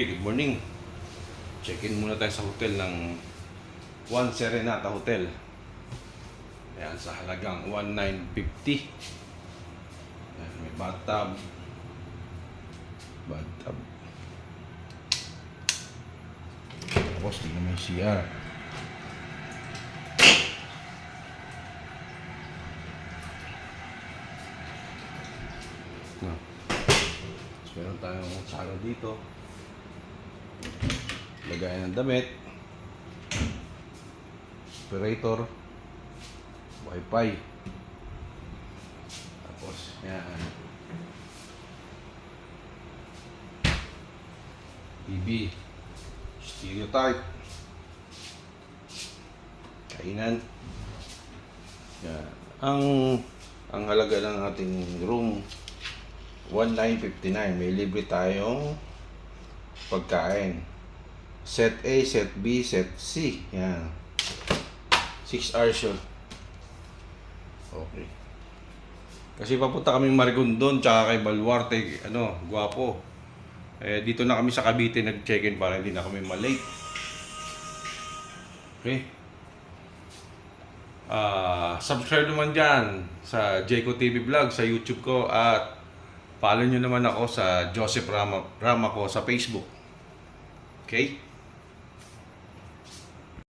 Good morning. Check-in muna tayo sa hotel ng One Serenata Hotel. Ayan, sa halagang 1,950. Ayan, may bathtub. Tapos tingnan mo yung CR. No. So, meron tayong sala dito. Lagayan ng damit, operator, wifi, tapos yan, TV, stereo type, kainan. Yan. Ang halaga ng ating room 1,959. May libre tayong pagkain. Set A, Set B, Set C. Yan. 6 hours yun. Okay. Kasi papunta kaming Marigondon tsaka kay Baluarte, Guapo. Dito na kami sa Cavite nag-check-in para hindi na kami malate. Okay. Subscribe naman dyan sa Jayco TV Vlog sa YouTube ko at follow nyo naman ako sa Joseph Rama ko sa Facebook. Okay?